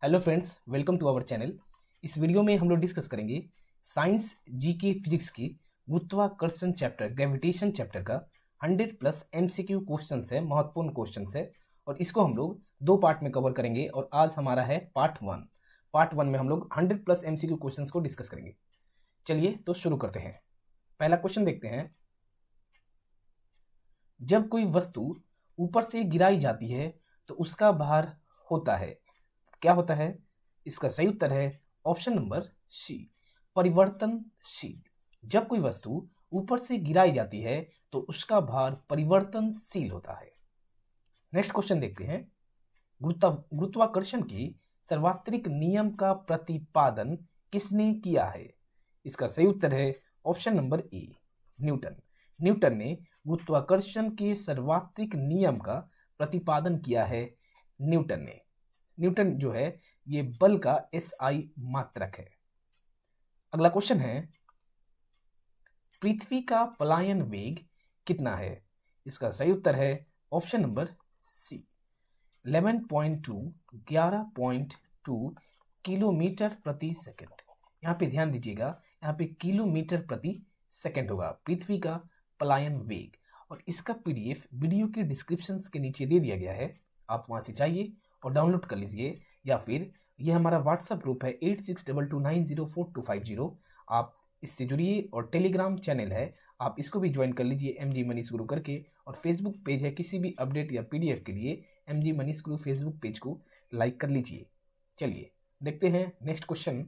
Hello friends, welcome to our channel. इस video में हम लोग डिस्कस करेंगे साइंस जीके फिजिक्स की गुरुत्वाकर्षण चैप्टर ग्रेविटेशन चैप्टर का 100+ एमसीक्यू क्वेश्चन है, महत्वपूर्ण क्वेश्चन है। और इसको हम लोग दो पार्ट में कवर करेंगे और आज हमारा है पार्ट वन में हम लोग 100+ एमसीक्यू क्वेश्चन को डिस्कस करेंगे। चलिए तो शुरू करते हैं। पहला क्वेश्चन देखते हैं। जब कोई वस्तु ऊपर से गिराई जाती है तो उसका भार होता है, क्या होता है? इसका सही उत्तर है ऑप्शन नंबर सी, परिवर्तनशील। जब कोई वस्तु ऊपर से गिराई जाती है तो उसका भार परिवर्तनशील होता है। नेक्स्ट क्वेश्चन देखते हैं। गुरुत्वाकर्षण के सार्वत्रिक नियम का प्रतिपादन किसने किया है? इसका सही उत्तर है option number A, Newton. Newton ने गुरुत्वाकर्षण के सार्वत्रिक नियम का प्रतिपादन किया है। न्यूटन जो है ये बल का एसआई मात्रक है। अगला क्वेश्चन है, पृथ्वी का पलायन वेग कितना है? इसका सही उत्तर है ऑप्शन नंबर सी, 11.2 किलोमीटर प्रति सेकंड। यहाँ पे ध्यान दीजिएगा, यहाँ पे किलोमीटर प्रति सेकंड होगा पृथ्वी का पलायन वेग। और इसका पीडीएफ वीडियो के डिस्क्रिप्शन के नीचे दे दिया गया है, आप वहां से जाइए और डाउनलोड कर लीजिए, या फिर ये हमारा व्हाट्सएप ग्रुप है 8622904250, आप इससे जुड़िए। और टेलीग्राम चैनल है, आप इसको भी ज्वाइन कर लीजिए MG मनीष गुरु करके। और फेसबुक पेज है, किसी भी अपडेट या पीडीएफ के लिए MG मनीष गुरु फेसबुक पेज को लाइक कर लीजिए। चलिए देखते हैं नेक्स्ट क्वेश्चन।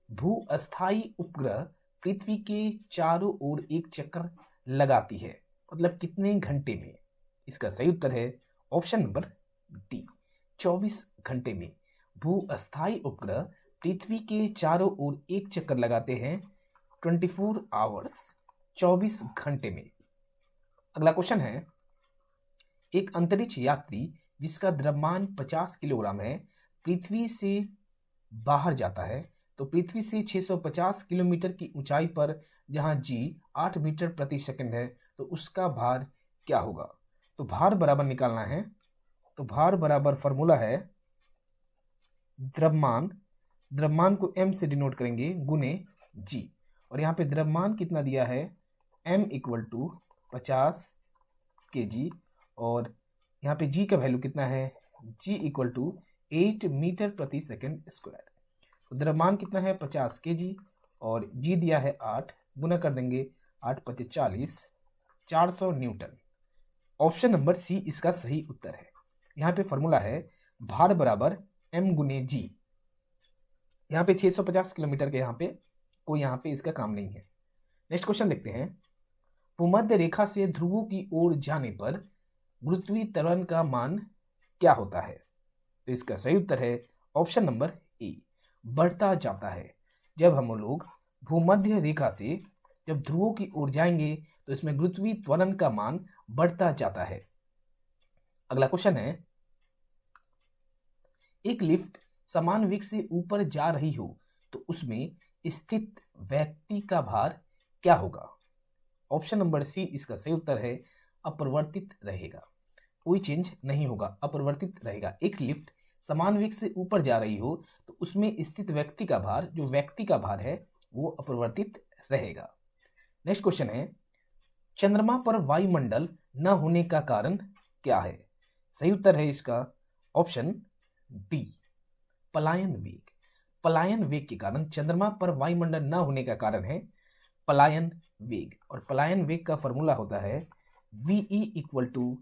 भूअस्थायी उपग्रह पृथ्वी के चारों ओर एक चक्कर लगाती है, मतलब कितने घंटे में? इसका सही उत्तर है ऑप्शन नंबर डी, 24 घंटे में। भूअस्थायी उपग्रह पृथ्वी के चारों ओर एक चक्कर लगाते हैं 24 आवर्स, 24 घंटे में। अगला क्वेश्चन है, एक अंतरिक्ष यात्री जिसका द्रव्यमान 50 किलोग्राम है पृथ्वी से बाहर जाता है, तो पृथ्वी से 650 किलोमीटर की ऊंचाई पर जहां जी 8 मीटर प्रति सेकंड है, तो उसका भार क्या होगा? तो भार बराबर निकालना है, तो भार बराबर फॉर्मूला है द्रव्यमान को m से डिनोट करेंगे गुने g। और यहाँ पे द्रव्यमान कितना दिया है, m इक्वल टू 50 kg, और यहाँ पे g का वैल्यू कितना है, g इक्वल टू 8 मीटर प्रति सेकंड स्क्वायर। तो द्रव्यमान कितना है 50 kg और g दिया है 8, गुना कर देंगे 8 × 40, 400 न्यूटन। ऑप्शन नंबर सी इसका सही उत्तर है। यहाँ पे फॉर्मूला है भार बराबर m गुने g। यहाँ पे 650 किलोमीटर के यहाँ पे इसका काम नहीं है। नेक्स्ट क्वेश्चन देखते हैं। भूमध्य रेखा से ध्रुवों की ओर जाने पर गुरुत्वीय त्वरण का मान क्या होता है? तो इसका सही उत्तर है ऑप्शन नंबर ए, बढ़ता जाता है। जब हम लोग भूमध्य रेखा से जब ध्रुवों की ओर जाएंगे तो इसमें गुरुत्वीय त्वरण का मान बढ़ता जाता है। अगला क्वेश्चन है, एक लिफ्ट समान वेग से ऊपर जा रही हो तो उसमें स्थित व्यक्ति का भार क्या होगा? ऑप्शन नंबर सी इसका सही उत्तर है अपरिवर्तित रहेगा, कोई चेंज नहीं होगा, अपरिवर्तित रहेगा। एक लिफ्ट समान वेग से ऊपर जा रही हो तो उसमें स्थित व्यक्ति का भार, जो व्यक्ति का भार है, वो अपरिवर्तित रहेगा। नेक्स्ट क्वेश्चन है, चंद्रमा पर वायुमंडल न होने का कारण क्या है? सही उत्तर है इसका ऑप्शन डी, पलायन वेग। पलायन वेग के कारण चंद्रमा पर वायुमंडल न होने का कारण है पलायन वेग। और पलायन वेग का फॉर्मूला होता है VE इक्वल टू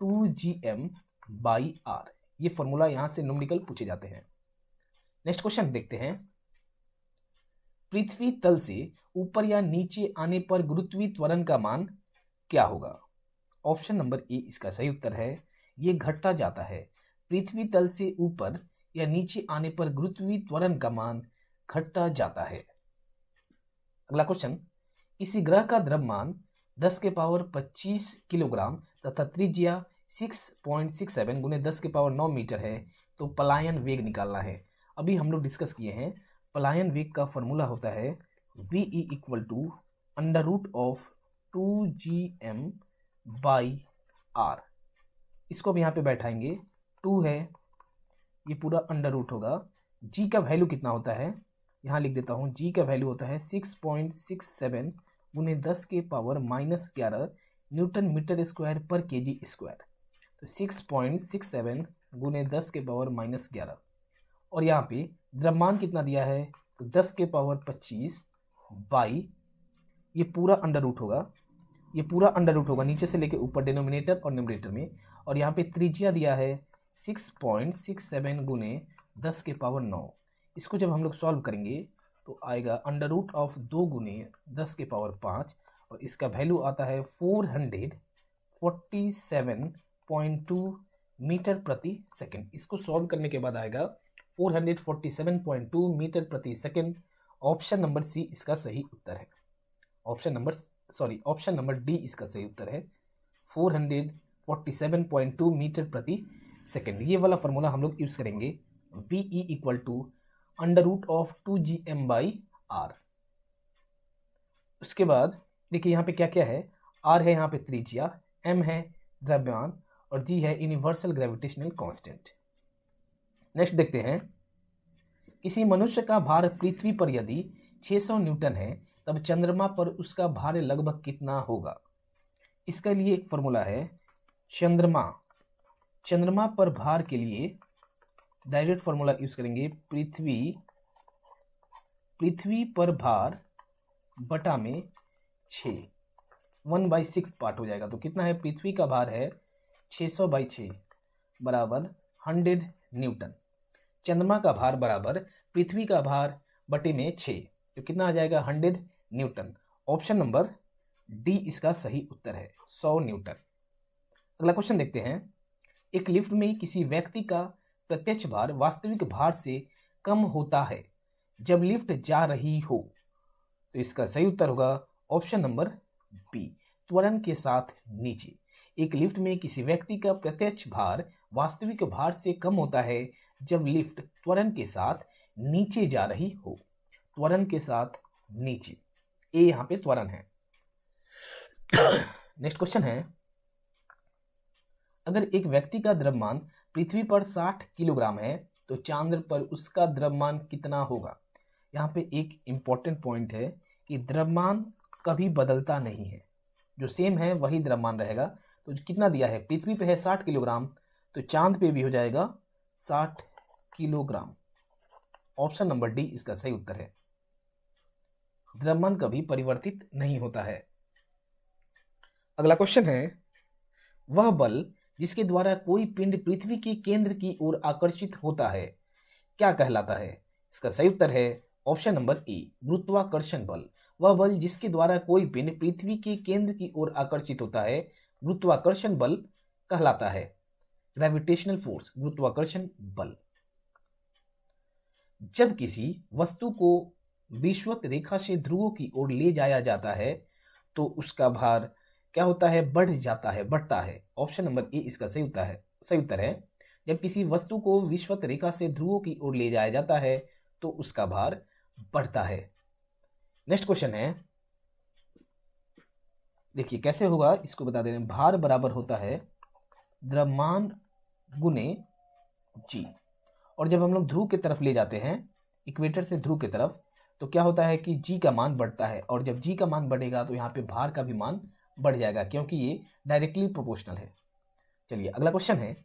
2gm/r। ये फॉर्मूला यहां से न्यूमेरिकल पूछे जाते हैं। नेक्स्ट क्वेश्चन देखते हैं। पृथ्वी तल से ऊपर या नीचे आने पर गुरुत्वीय त्वरण का मान क्या होगा? ऑप्शन नंबर ए इसका सही उत्तर है, ये घटता जाता है। पृथ्वी तल से ऊपर या नीचे आने पर गुरुत्वीय त्वरण का मान घटता जाता है। अगला क्वेश्चन, किसी ग्रह का द्रव्यमान 10⁻25 किलोग्राम तथा त्रिज्या 6.67 गुने 10⁹ मीटर है, तो पलायन वेग निकालना है। अभी हम लोग डिस्कस किए हैं, पलायन वेग का फॉर्मूला होता है VE इक्वल टू √2gm/r। इसको भी यहाँ पे बैठाएंगे, 2 है ये पूरा अंडर रूट होगा। जी का वैल्यू कितना होता है, यहाँ लिख देता हूँ। जी का वैल्यू होता है 6.67 गुने 10 के पावर -11 न्यूटन मीटर स्क्वायर पर केजी स्क्वायर। तो 6.67 गुने 10 के पावर -11 और यहाँ पे द्रव्यमान कितना दिया है, तो 10 के पावर 25 बाई, ये पूरा अंडर रूट होगा, ये पूरा अंडर रूट होगा नीचे से लेके ऊपर डिनोमिनेटर और न्यूमरेटर में। और यहाँ पे त्रिज्या दिया है 6.67 गुने 10 के पावर 9। इसको जब हम लोग सॉल्व करेंगे तो आएगा अंडर रूट ऑफ 2 गुने 10 के पावर 5 और इसका वैल्यू आता है 447.2 मीटर प्रति सेकंड। इसको सॉल्व करने के बाद आएगा 447.2 मीटर प्रति सेकंड। ऑप्शन नंबर सी इसका सही उत्तर है। ऑप्शन नंबर डी इसका सही उत्तर है, 447.2 मीटर प्रति सेकंड। ये वाला फॉर्मूला हम लोग यूज करेंगे, VE equal to under root of 2gm/r। उसके बाद देखिए यहाँ पे क्या क्या है, R है यहाँ पे त्रिज्या, M है द्रव्यमान और G है यूनिवर्सल ग्रेविटेशनल कांस्टेंट। नेक्स्ट देखते हैं, किसी मनुष्य का भार पृथ्वी पर यदि 600 न्यूटन है तब चंद्रमा पर उसका भार लगभग कितना होगा। इसके लिए एक फॉर्मूला है, चंद्रमा पर भार के लिए डायरेक्ट फॉर्मूला यूज करेंगे, पृथ्वी पर भार बटा में 6, 1/6 पार्ट हो जाएगा। तो कितना है, पृथ्वी का भार है 600/6 बराबर 100 न्यूटन। चंद्रमा का भार बराबर पृथ्वी का भार बटे में 6, तो कितना आ जाएगा 100 न्यूटन। ऑप्शन नंबर डी इसका सही उत्तर है, 100 न्यूटन। अगला क्वेश्चन देखते हैं, एक लिफ्ट में किसी व्यक्ति का प्रत्यक्ष भार वास्तविक भार से कम होता है जब लिफ्ट जा रही हो। तो इसका सही उत्तर होगा ऑप्शन नंबर बी, त्वरण के साथ नीचे। एक लिफ्ट में किसी व्यक्ति का प्रत्यक्ष भार वास्तविक भार से कम होता है जब लिफ्ट त्वरण के साथ नीचे जा रही हो। त्वरण के साथ नीचे, ए यहाँ पे त्वरण है। नेक्स्ट क्वेश्चन है, अगर एक व्यक्ति का द्रव्यमान पृथ्वी पर 60 किलोग्राम है तो चांद्र पर उसका द्रव्यमान कितना होगा। यहाँ पे एक इंपॉर्टेंट पॉइंट है कि द्रव्यमान कभी बदलता नहीं है, जो सेम है वही द्रव्यमान रहेगा। तो कितना दिया है, पृथ्वी पे है 60 किलोग्राम, तो चांद पे भी हो जाएगा 60 किलोग्राम। ऑप्शन नंबर डी इसका सही उत्तर है, द्रव्यमान कभी परिवर्तित नहीं होता है। अगला क्वेश्चन है, वह बल जिसके द्वारा कोई पिंड पृथ्वी के केंद्र की ओर आकर्षित होता है क्या कहलाता है। इसका सही उत्तर है ऑप्शन नंबर ए, गुरुत्वाकर्षण बल। वह बल जिसके द्वारा कोई पिंड पृथ्वी के केंद्र की ओर आकर्षित होता है गुरुत्वाकर्षण बल कहलाता है, ग्रेविटेशनल फोर्स, गुरुत्वाकर्षण बल। जब किसी वस्तु को विषुवत रेखा से ध्रुवों की ओर ले जाया जाता है तो उसका भार क्या होता है, बढ़ जाता है, बढ़ता है। ऑप्शन नंबर ए इसका सही उत्तर है। जब किसी वस्तु को विषुवत रेखा से ध्रुवों की ओर ले जाया जाता है तो उसका भार बढ़ता है। नेक्स्ट क्वेश्चन है, देखिए कैसे होगा, इसको बता दें। भार बराबर होता है द्रव्यमान गुने जी, और जब हम लोग ध्रुव की तरफ ले जाते हैं, इक्वेटर से ध्रुव की तरफ, तो क्या होता है कि जी का मान बढ़ता है, और जब जी का मान बढ़ेगा तो यहाँ पे भार का भी मान बढ़ जाएगा, क्योंकि ये डायरेक्टली प्रोपोर्शनल है। चलिए अगला क्वेश्चन है,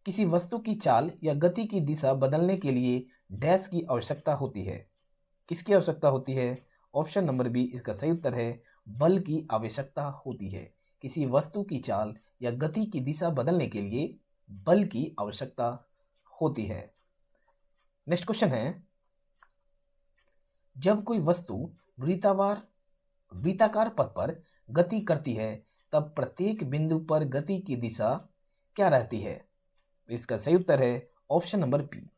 किसी वस्तु की चाल या गति की दिशा बदलने के लिए डैश की आवश्यकता होती है। किसकी आवश्यकता होती है। ऑप्शन नंबर बी इसका सही उत्तर है, बल की आवश्यकता होती है। किसी वस्तु की चाल या गति की दिशा बदलने के लिए बल की आवश्यकता होती है। नेक्स्ट क्वेश्चन है, जब कोई वस्तु वृत्ताकार पथ पर गति करती है तब प्रत्येक बिंदु पर गति की दिशा क्या रहती है। इसका सही उत्तर है ऑप्शन नंबर बी,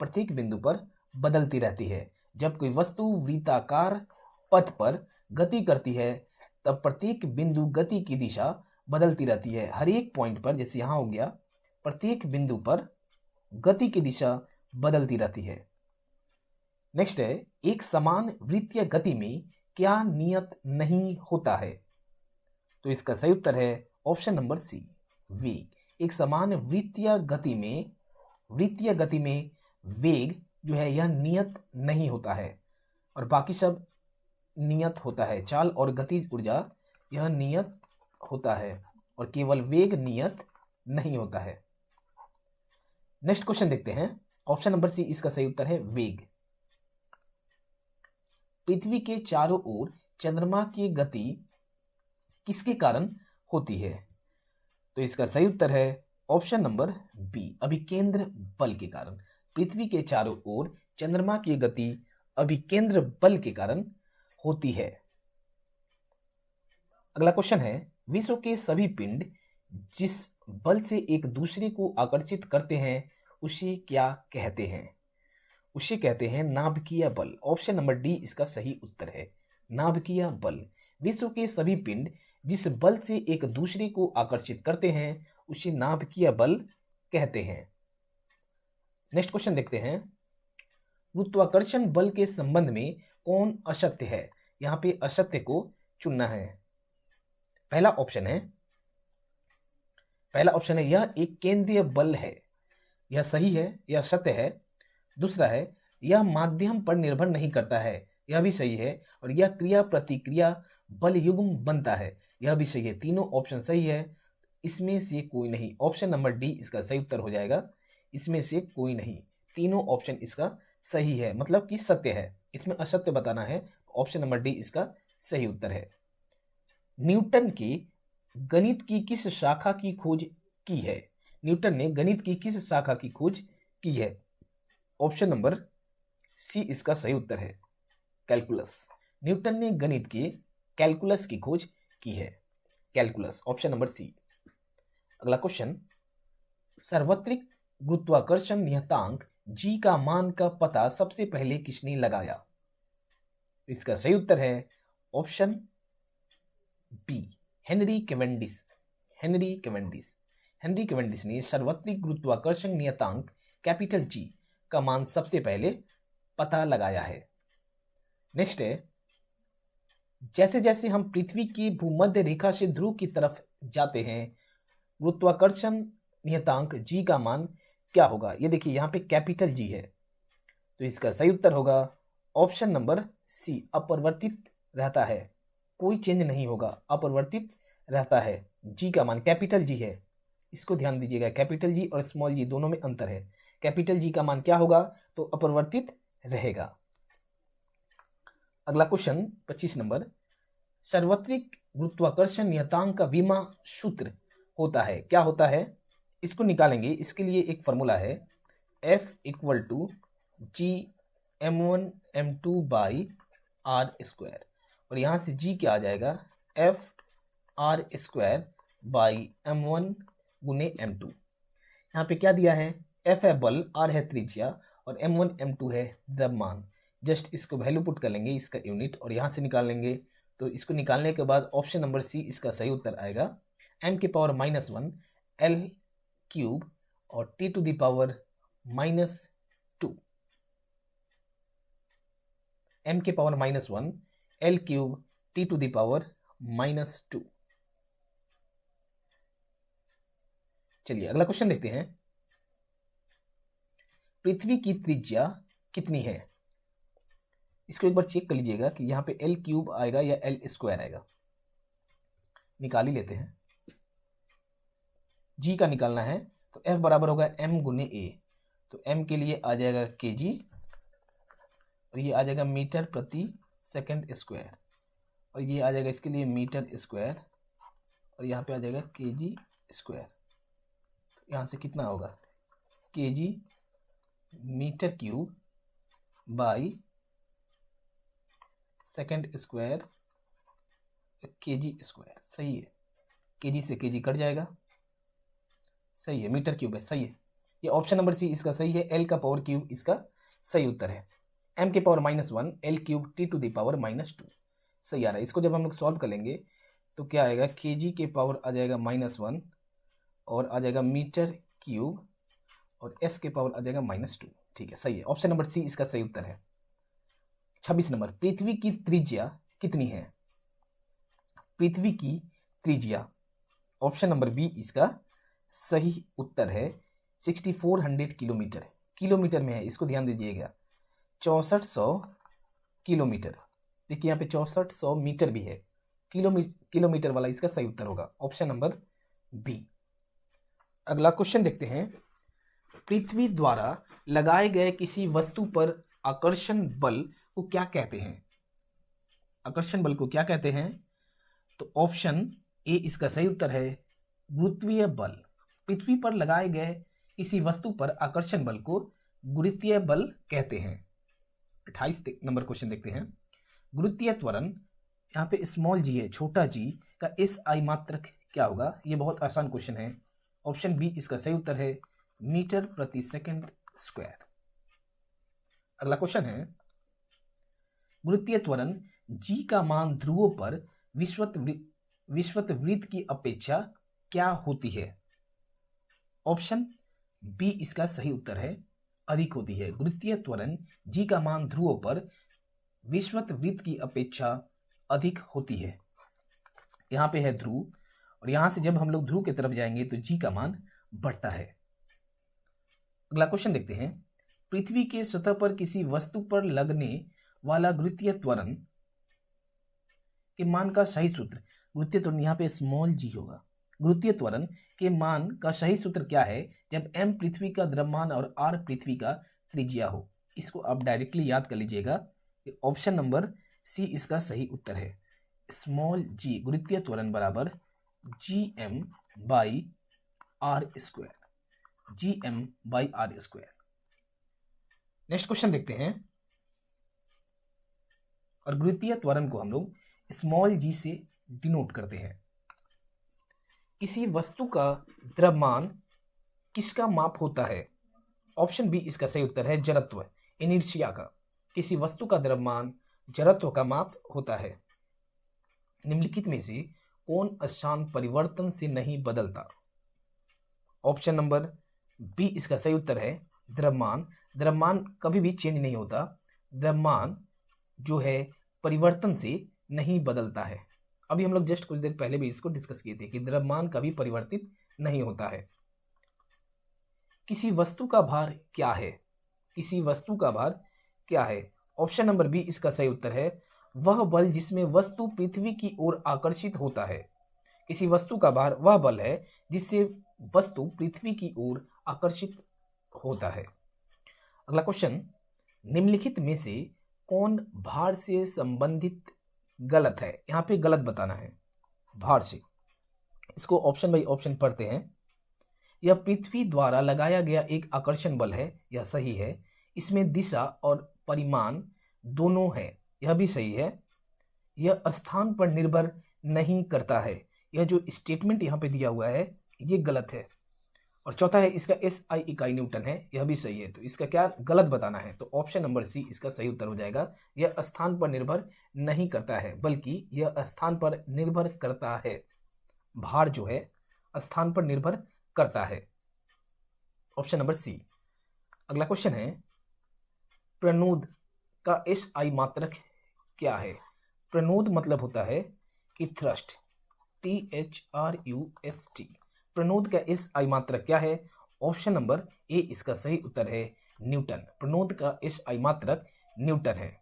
प्रत्येक बिंदु पर बदलती रहती है। जब कोई वस्तु वृत्ताकार पथ पर गति करती है तब प्रत्येक बिंदु गति की दिशा बदलती रहती है। हर एक पॉइंट पर, जैसे यहाँ हो गया, प्रत्येक बिंदु पर गति की दिशा बदलती रहती है। नेक्स्ट है, एक समान वृत्तीय गति में क्या नियत नहीं होता है। तो इसका सही उत्तर है ऑप्शन नंबर सी, वी। एक समान वृत्तीय गति में वृत्तीय गति में वेग जो है यह नियत नहीं होता है और बाकी सब नियत होता है। चाल और गतिज ऊर्जा यह नियत होता है और केवल वेग नियत नहीं होता है। नेक्स्ट क्वेश्चन देखते हैं। ऑप्शन नंबर सी इसका सही उत्तर है वेग। पृथ्वी के चारों ओर चंद्रमा की गति किसके कारण होती है? तो इसका सही उत्तर है ऑप्शन नंबर बी, अभिकेंद्र बल के कारण। पृथ्वी के चारों ओर चंद्रमा की गति अभिकेंद्र बल के कारण होती है। अगला क्वेश्चन है, विश्व के सभी पिंड जिस बल से एक दूसरे को आकर्षित करते हैं उसे क्या कहते हैं? उसे कहते हैं नाभिकीय बल। ऑप्शन नंबर डी इसका सही उत्तर है, नाभिकीय बल। विश्व के सभी पिंड जिस बल से एक दूसरे को आकर्षित करते हैं उसे नाभिकीय बल कहते हैं। नेक्स्ट क्वेश्चन देखते हैं। गुरुत्वाकर्षण बल के संबंध में कौन असत्य है? यहाँ पे असत्य को चुनना है। पहला ऑप्शन है यह एक केंद्रीय बल है, यह सही है, यह सत्य है। दूसरा है यह माध्यम पर निर्भर नहीं करता है, यह भी सही है। और यह क्रिया प्रतिक्रिया बल युग्म बनता है, यह भी सही है। तीनों ऑप्शन सही है, इसमें से कोई नहीं। ऑप्शन नंबर डी इसका सही उत्तर हो जाएगा, इसमें से कोई नहीं। तीनों ऑप्शन इसका सही है, मतलब कि सत्य है। इसमें असत्य बताना है, ऑप्शन नंबर डी इसका सही उत्तर है। न्यूटन के गणित की किस शाखा की खोज की है? न्यूटन ने गणित की किस शाखा की खोज की है? ऑप्शन नंबर सी इसका सही उत्तर है, कैलकुलस। न्यूटन ने गणित के कैलकुलस की खोज की है, कैलकुलस, ऑप्शन नंबर सी। अगला क्वेश्चन, सार्वत्रिक गुरुत्वाकर्षण नियतांक जी का मान का पता सबसे पहले किसने लगाया? इसका सही उत्तर है option B, Henry Cavendish. Henry Cavendish ने सार्वत्रिक गुरुत्वाकर्षण नियतांक कैपिटल जी का मान सबसे पहले पता लगाया है। नेक्स्ट है, जैसे जैसे हम पृथ्वी की भूमध्य रेखा से ध्रुव की तरफ जाते हैं गुरुत्वाकर्षण नियतांक जी का मान क्या होगा? ये देखिए यहाँ पे कैपिटल जी है, तो इसका सही उत्तर होगा ऑप्शन नंबर सी, अपरिवर्तित रहता है, कोई चेंज नहीं होगा, अपरिवर्तित रहता है। जी का मान कैपिटल जी है, इसको ध्यान दीजिएगा। कैपिटल जी और स्मॉल जी दोनों में अंतर है। कैपिटल जी का मान क्या होगा? तो अपरिवर्तित रहेगा। अगला क्वेश्चन 25 नंबर, सार्वत्रिक गुरुत्वाकर्षण नियतांक का विमा सूत्र होता है, क्या होता है? इसको निकालेंगे। इसके लिए एक फॉर्मूला है, F = G m1 m2 by r²। और यहाँ से G क्या आ जाएगा? F r² बाई m1 गुने m2। यहाँ पे क्या दिया है? F है बल, R है त्रिज्या और m1 m2 है द्रव्यमान। जस्ट इसको वैल्यू पुट कर लेंगे, इसका यूनिट, और यहाँ से निकाल लेंगे। तो इसको निकालने के बाद ऑप्शन नंबर सी इसका सही उत्तर आएगा, m⁻⁻1 L³ और T⁻⁻²। m⁻⁻1 L³ T⁻⁻²। चलिए अगला क्वेश्चन देखते हैं। पृथ्वी की त्रिज्या कितनी है? इसको एक बार चेक कर लीजिएगा कि यहाँ पे L³ आएगा या L² आएगा। निकाल ही लेते हैं। G का निकालना है तो F बराबर होगा m गुने A। तो m के लिए आ जाएगा kg और ये आ जाएगा मीटर प्रति सेकंड स्क्वायर, और ये आ जाएगा इसके लिए मीटर स्क्वायर, और यहाँ पे आ जाएगा kg स्क्वायर। यहाँ से कितना होगा? kg metre cube by second square kg square. सही है, kg से kg कट जाएगा, सही है, मीटर क्यूब है, सही है। ये ऑप्शन नंबर सी इसका सही है, L का पावर क्यूब इसका सही उत्तर है। m⁻⁻1 L³ T⁻⁻²। सही आ रहा है। इसको जब हम लोग सॉल्व कर लेंगे तो क्या आएगा? kg के पावर आ जाएगा -1 और आ जाएगा मीटर क्यूब और s के पावर आ जाएगा -2। ठीक है, सही है, ऑप्शन नंबर सी इसका सही उत्तर है। 26 नंबर, पृथ्वी की त्रिज्या कितनी है? पृथ्वी की त्रिज्या, ऑप्शन नंबर बी इसका सही उत्तर है, 6400 किलोमीटर, किलोमीटर में है, इसको ध्यान दीजिएगा। 6400 किलोमीटर, देखिए यहाँ पे 6400 मीटर भी है, किलोमीटर वाला इसका सही उत्तर होगा ऑप्शन नंबर बी। अगला क्वेश्चन देखते हैं। पृथ्वी द्वारा लगाए गए किसी वस्तु पर आकर्षण बल को क्या कहते हैं? आकर्षण बल को क्या कहते हैं? तो ऑप्शन ए इसका सही उत्तर है, गुरुत्वीय बल। पृथ्वी पर लगाए गए किसी वस्तु पर आकर्षण बल को गुरुत्वीय बल कहते हैं। 28 नंबर क्वेश्चन देखते हैं। गुरुत्वीय त्वरण, यहाँ पे स्मॉल जी है, छोटा जी का SI मात्रक क्या होगा? ये बहुत आसान क्वेश्चन है, ऑप्शन बी इसका सही उत्तर है, मीटर प्रति सेकंड स्क्वायर। अगला क्वेश्चन है, गुरुत्वीय त्वरण जी का मान ध्रुवों पर विषुवत वृत्त की अपेक्षा क्या होती है? ऑप्शन बी इसका सही उत्तर है, अधिक होती है। गुरुत्वीय त्वरण जी का मान ध्रुवों पर विषुवत वृत्त की अपेक्षा अधिक होती है। यहाँ पे है ध्रुव, और यहाँ से जब हम लोग ध्रुव की तरफ जाएंगे तो जी का मान बढ़ता है। अगला क्वेश्चन देखते हैं। पृथ्वी के सतह पर किसी वस्तु पर लगने वाला गुरुत्वीय त्वरण के मान का सही सूत्र, गुरुत्वीय त्वरण यहाँ पे स्मॉल जी होगा। गुरुत्वीय त्वरण के मान का सही सूत्र क्या है? जब m पृथ्वी का द्रव्यमान और r पृथ्वी का त्रिज्या हो। इसको आप डायरेक्टली याद कर लीजिएगा, ऑप्शन नंबर सी इसका सही उत्तर है, स्मॉल जी गुरुत्वीय त्वरण बराबर gm by R square, gm by R square. Next question देखते हैं। और गुरुत्वीय त्वरण को हम लोग स्मॉल जी से डिनोट करते हैं। किसी वस्तु का द्रव्यमान किसका माप होता है? ऑप्शन बी इसका सही उत्तर है, जड़त्व, इनर्शिया का। किसी वस्तु का द्रव्यमान जड़त्व का माप होता है। निम्नलिखित में से कौन स्थान परिवर्तन से नहीं बदलता? ऑप्शन नंबर बी इसका सही उत्तर है, द्रव्यमान। द्रव्यमान कभी भी चेंज नहीं होता, द्रव्यमान जो है परिवर्तन से नहीं बदलता है। अभी हम लोग जस्ट कुछ देर पहले भी इसको डिस्कस किए थे कि द्रव्यमान कभी परिवर्तित नहीं होता है। किसी वस्तु का भार क्या है? किसी वस्तु का भार क्या है? ऑप्शन नंबर बी इसका सही उत्तर है, वह बल जिसमें वस्तु पृथ्वी की ओर आकर्षित होता है। किसी वस्तु का भार वह बल है जिससे वस्तु पृथ्वी की ओर आकर्षित होता है। अगला क्वेश्चन, निम्नलिखित में से कौन भार से संबंधित गलत है? यहाँ पे गलत बताना है भार से। इसको ऑप्शन बाई ऑप्शन पढ़ते हैं। यह पृथ्वी द्वारा लगाया गया एक आकर्षण बल है, यह सही है। इसमें दिशा और परिमाण दोनों है, यह भी सही है। यह स्थान पर निर्भर नहीं करता है, यह जो स्टेटमेंट यहाँ पे दिया हुआ है ये गलत है। और चौथा है, इसका SI इकाई न्यूटन है, यह भी सही है। तो इसका क्या गलत बताना है? तो ऑप्शन नंबर सी इसका सही उत्तर हो जाएगा, यह स्थान पर निर्भर नहीं करता है, बल्कि यह स्थान पर निर्भर करता है। भार जो है स्थान पर निर्भर करता है, ऑप्शन नंबर सी। अगला क्वेश्चन है, प्रणोद का SI मात्रक क्या है? प्रणोद मतलब होता है कि थ्रस्ट, THRUST। प्रणोद का SI मात्रक क्या है? ऑप्शन नंबर ए इसका सही उत्तर है, न्यूटन। प्रणोद का SI मात्रक न्यूटन है।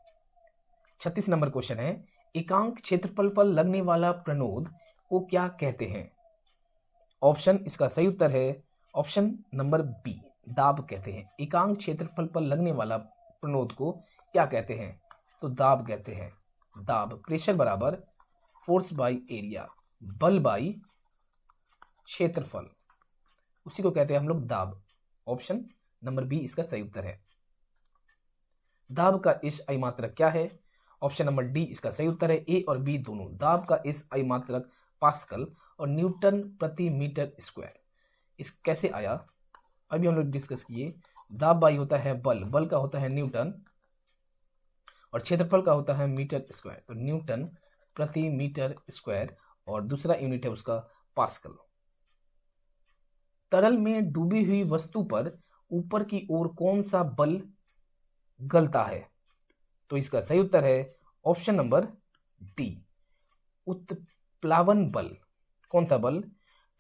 36 नंबर क्वेश्चन है, एकांक क्षेत्रफल पर लगने वाला प्रणोद को क्या कहते हैं? ऑप्शन इसका सही उत्तर है, ऑप्शन नंबर बी, दाब कहते हैं। एकांक क्षेत्रफल पर लगने वाला प्रणोद को क्या कहते हैं? तो दाब कहते हैं। दाब, प्रेशर बराबर फोर्स बाई एरिया, बल बाई क्षेत्रफल, उसी को कहते हैं हम लोग दाब। ऑप्शन नंबर बी इसका सही उत्तर है। दाब का SI मात्रक क्या है? ऑप्शन नंबर डी इसका सही उत्तर है, ए और बी दोनों। दाब का SI मात्रक पास्कल और न्यूटन प्रति मीटर स्क्वायर। इस कैसे आया अभी हम लोग डिस्कस किए। दाब बाई होता है बल, बल का होता है न्यूटन और क्षेत्रफल का होता है मीटर स्क्वायर। तो न्यूटन प्रति मीटर स्क्वायर और दूसरा यूनिट है उसका पास्कल। तरल में डूबी हुई वस्तु पर ऊपर की ओर कौन सा बल गलता है? तो इसका सही उत्तर है ऑप्शन नंबर डी, उत्प्लावन बल। कौन सा बल?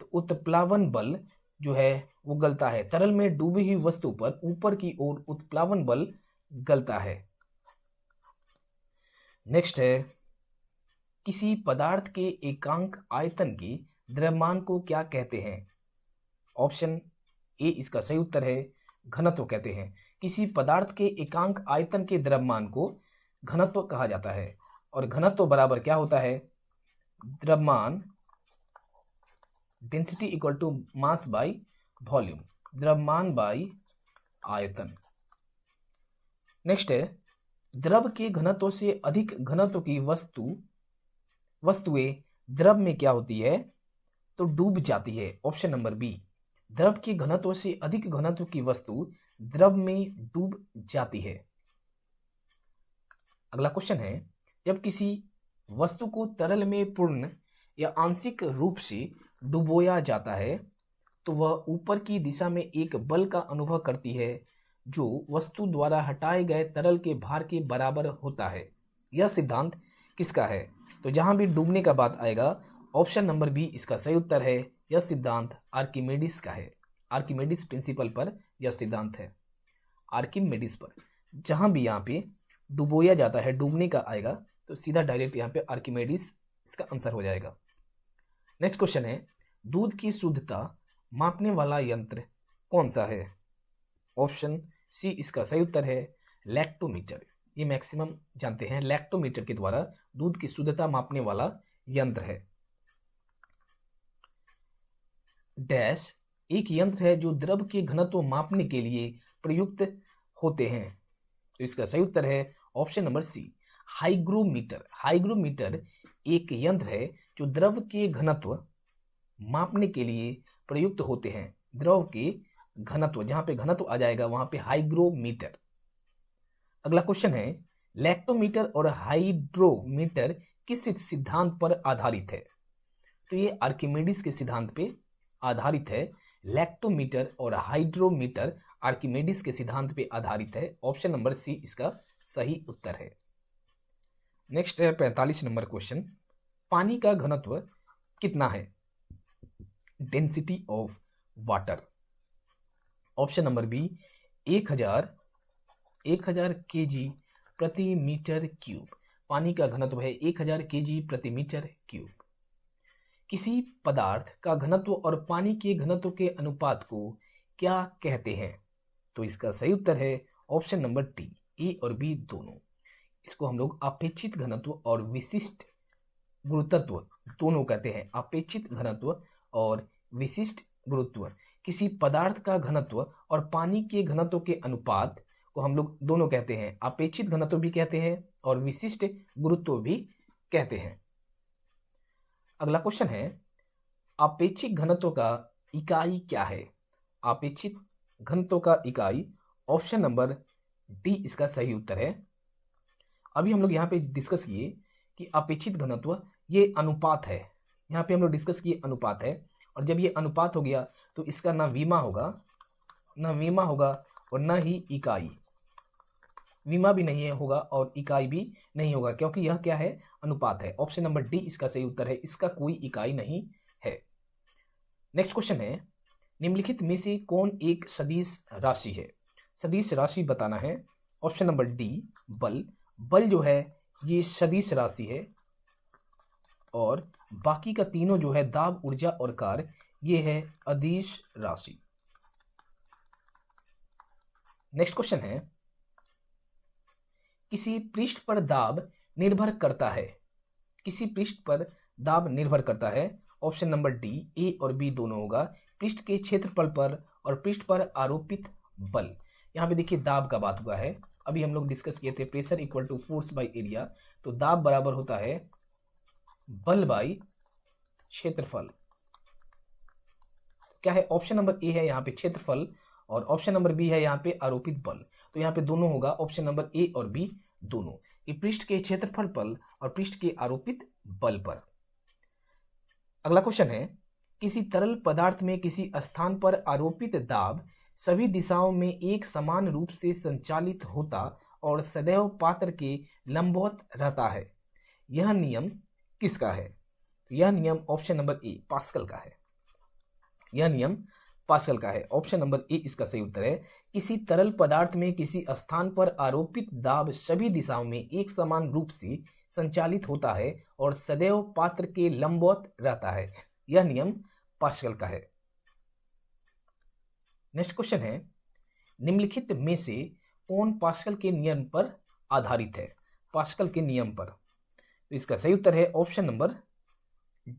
तो उत्प्लावन बल जो है वो गलता है। तरल में डूबी हुई वस्तु पर ऊपर की ओर उत्प्लावन बल गलता है। नेक्स्ट है, किसी पदार्थ के एकांक आयतन की द्रव्यमान को क्या कहते हैं? ऑप्शन ए इसका सही उत्तर है घनत्व कहते हैं। किसी पदार्थ के एकांक आयतन के द्रव्यमान को घनत्व कहा जाता है। और घनत्व बराबर क्या होता है? द्रव्यमान density equal to mass by volume, द्रव्यमान बाई आयतन। नेक्स्ट है, द्रव के घनत्व से अधिक घनत्व की वस्तुएं द्रव में क्या होती है? तो डूब जाती है। ऑप्शन नंबर बी, द्रव के घनत्व से अधिक घनत्व की वस्तु द्रव में डूब जाती है। अगला क्वेश्चन है, जब किसी वस्तु को तरल में पूर्ण या आंशिक रूप से डुबोया जाता है तो वह ऊपर की दिशा में एक बल का अनुभव करती है जो वस्तु द्वारा हटाए गए तरल के भार के बराबर होता है। यह सिद्धांत किसका है? तो जहां भी डूबने का बात आएगा ऑप्शन नंबर बी इसका सही उत्तर है। यह सिद्धांत आर्किमेडिस का है। आर्किमेडिस प्रिंसिपल पर यह सिद्धांत है। आर्किमेडिस पर जहां भी यहाँ पे डुबोया जाता है, डूबने का आएगा तो सीधा डायरेक्ट यहाँ पे आर्किमेडिस इसका आंसर हो जाएगा। नेक्स्ट क्वेश्चन है, दूध की शुद्धता मापने वाला यंत्र कौन सा है? ऑप्शन सी इसका सही उत्तर है लैक्टोमीटर। ये मैक्सिमम जानते हैं, लैक्टोमीटर के द्वारा दूध की शुद्धता मापने वाला यंत्र है। डैश एक यंत्र है जो द्रव के घनत्व मापने के लिए प्रयुक्त होते हैं। तो इसका सही उत्तर है option number C hygrometer. Hygrometer एक यंत्र है जो द्रव के घनत्व मापने के लिए प्रयुक्त होते हैं। द्रव के घनत्व, जहां पे घनत्व आ जाएगा वहां पे हाइग्रोमीटर। अगला क्वेश्चन है, लैक्टोमीटर और हाइड्रोमीटर किस सिद्धांत पर आधारित है? तो ये आर्किमेडिस के सिद्धांत पे आधारित है। लैक्टोमीटर और हाइड्रोमीटर आर्किमेडिस के सिद्धांत पे आधारित है। ऑप्शन नंबर सी इसका सही उत्तर है। नेक्स्ट है 45 नंबर क्वेश्चन, पानी का घनत्व कितना है? Density of water. Option number B 1000 KG प्रति मीटर क्यूब। पानी का घनत्व है 1000 केजी प्रति मीटर क्यूब। किसी पदार्थ का घनत्व और पानी के घनत्व के अनुपात को क्या कहते हैं? तो इसका सही उत्तर है ऑप्शन नंबर डी, ए और बी दोनों। इसको हम लोग अपेक्षित घनत्व और विशिष्ट गुरुत्व दोनों कहते हैं। अपेक्षित घनत्व और विशिष्ट गुरुत्व। किसी पदार्थ का घनत्व और पानी के घनत्व के अनुपात को हम लोग दोनों कहते हैं। अपेक्षित घनत्व भी कहते हैं और विशिष्ट गुरुत्व भी कहते हैं। अगला क्वेश्चन है, अपेक्षित घनत्व का इकाई क्या है? अपेक्षित घनत्व का इकाई ऑप्शन नंबर डी इसका सही उत्तर है। अभी हम लोग यहाँ पे डिस्कस किए कि अपेक्षित घनत्व ये अनुपात है। यहाँ पे हम लोग डिस्कस किए अनुपात है, और जब ये अनुपात हो गया तो इसका ना वीमा होगा और ना ही इकाई। वीमा भी नहीं होगा और इकाई भी नहीं होगा, क्योंकि यह क्या है? अनुपात है। ऑप्शन नंबर डी इसका सही उत्तर है। इसका कोई इकाई नहीं है। नेक्स्ट क्वेश्चन है, निम्नलिखित में से कौन एक सदिश राशि है? सदिश राशि बताना है। ऑप्शन नंबर डी बल। बल जो है ये सदिश राशि है, और बाकी का तीनों जो है दाब, ऊर्जा और कार्य, ये है अदिश राशि। नेक्स्ट क्वेश्चन है, किसी पृष्ठ पर दाब निर्भर करता है। किसी पृष्ठ पर दाब निर्भर करता है। ऑप्शन नंबर डी, ए और बी दोनों होगा। पृष्ठ के क्षेत्रफल पर और पृष्ठ पर आरोपित बल। यहाँ पे देखिए दाब का बात हुआ है। अभी हम लोग डिस्कस किए थे pressure equal to force by area. तो दाब बराबर होता है बल बाई क्षेत्रफल। क्या है? ऑप्शन नंबर ए है यहाँ पे क्षेत्रफल, और ऑप्शन नंबर बी है यहाँ पे आरोपित बल। तो यहाँ पे दोनों होगा, ऑप्शन नंबर ए और बी दोनों, कि पृष्ठ के क्षेत्रफल पर और पृष्ठ के आरोपित बल पर। अगला क्वेश्चन है, किसी तरल पदार्थ में किसी स्थान पर आरोपित दाब सभी दिशाओं में एक समान रूप से संचालित होता और सदैव पात्र के लंबवत रहता है। यह नियम किसका है? यह नियम ऑप्शन नंबर ए पास्कल का है। यह नियम पास्कल का है। ऑप्शन नंबर ए इसका सही उत्तर है। किसी तरल पदार्थ में किसी स्थान पर आरोपित दाब सभी दिशाओं में एक समान रूप से संचालित होता है और सदैव पात्र के लंबवत रहता है। यह नियम पास्कल का है। नेक्स्ट क्वेश्चन है, निम्नलिखित में से कौन पास्कल के नियम पर आधारित है? पास्कल के नियम पर। तो इसका सही उत्तर है ऑप्शन नंबर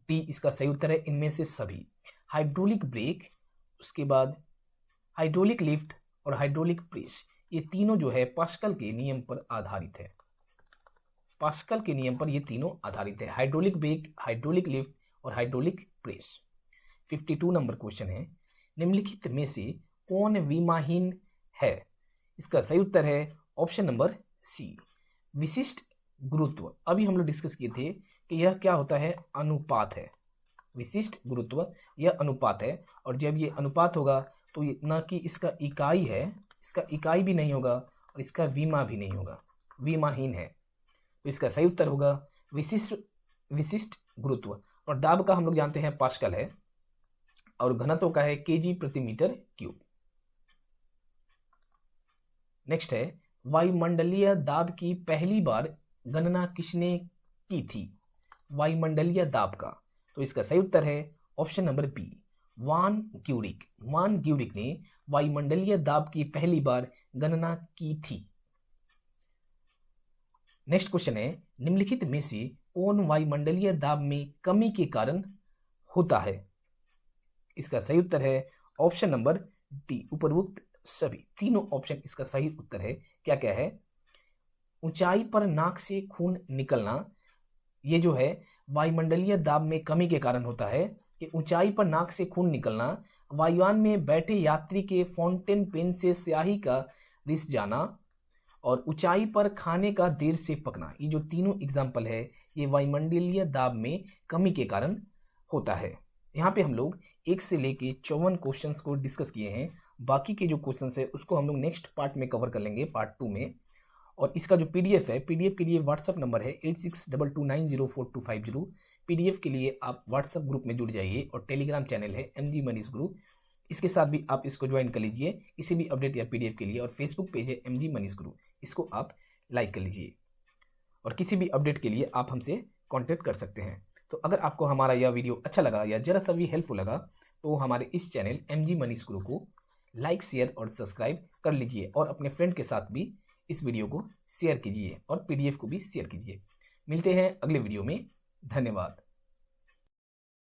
डी इसका सही उत्तर है, इनमें से सभी। हाइड्रोलिक ब्रेक, उसके बाद हाइड्रोलिक लिफ्ट और हाइड्रोलिक प्रेस, ये तीनों जो है पास्कल के नियम पर आधारित है। पास्कल के नियम पर ये तीनों आधारित है, हाइड्रोलिक ब्रेक, हाइड्रोलिक लिफ्ट और हाइड्रोलिक प्रेस। 52 नंबर क्वेश्चन है, निम्नलिखित में से कौन विमाहीन है? इसका सही उत्तर है ऑप्शन नंबर सी, विशिष्ट गुरुत्व। अभी हम लोग डिस्कस किए थे कि यह क्या होता है, अनुपात है। विशिष्ट गुरुत्व यह अनुपात है, और जब ये अनुपात होगा तो ना कि इसका इकाई है, इसका इकाई भी नहीं होगा और इसका विमा भी नहीं होगा, विमाहीन है। तो इसका सही उत्तर होगा विशिष्ट गुरुत्व। और दाब का हम लोग जानते हैं पास्कल है, और घनत्व का है केजी प्रति मीटर क्यूब। नेक्स्ट है, वायुमंडलीय दाब की पहली बार गणना किसने की थी? वायुमंडलीय दाब का। तो इसका सही उत्तर है ऑप्शन नंबर बी, वान ग्यूरिक। वान ग्यूरिक ने वायुमंडलीय दाब की पहली बार गणना की थी। नेक्स्ट क्वेश्चन है, निम्नलिखित में से कौन वायुमंडलीय दाब में कमी के कारण होता है? इसका सही उत्तर है ऑप्शन नंबर डी, उपरोक्त सभी। तीनों ऑप्शन इसका सही उत्तर है। क्या क्या है? ऊंचाई पर नाक से खून निकलना, ये जो है वायुमंडलीय दाब में कमी के कारण होता है कि ऊंचाई पर नाक से खून निकलना, वायुयान में बैठे यात्री के फाउंटेन पेन से स्याही का रिस जाना, और ऊंचाई पर खाने का देर से पकना। ये जो तीनों एग्जाम्पल है ये वायुमंडलीय दाब में कमी के कारण होता है। यहाँ पे हम लोग 1 से लेके 54 क्वेश्चंस को डिस्कस किए हैं। बाकी के जो क्वेश्चंस है उसको हम लोग नेक्स्ट पार्ट में कवर कर लेंगे, पार्ट 2 में। और इसका जो पीडीएफ है, पीडीएफ के लिए व्हाट्सअप नंबर है 8622904250। पीडीएफ के लिए आप व्हाट्सअप ग्रुप में जुड़ जाइए, और टेलीग्राम चैनल है MG मनीष ग्रुप, इसके साथ भी आप इसको ज्वाइन कर लीजिए किसी भी अपडेट या पीडीएफ के लिए। और फेसबुक पेज है MG मनीष ग्रुप, इसको आप लाइक कर लीजिए, और किसी भी अपडेट के लिए आप हमसे कॉन्टेक्ट कर सकते हैं। तो अगर आपको हमारा यह वीडियो अच्छा लगा या जरा सा भी हेल्पफुल लगा तो हमारे इस चैनल MG मनीष ग्रुप को लाइक, शेयर और सब्सक्राइब कर लीजिए, और अपने फ्रेंड के साथ भी इस वीडियो को शेयर कीजिए और पीडीएफ को भी शेयर कीजिए। मिलते हैं अगले वीडियो में। धन्यवाद।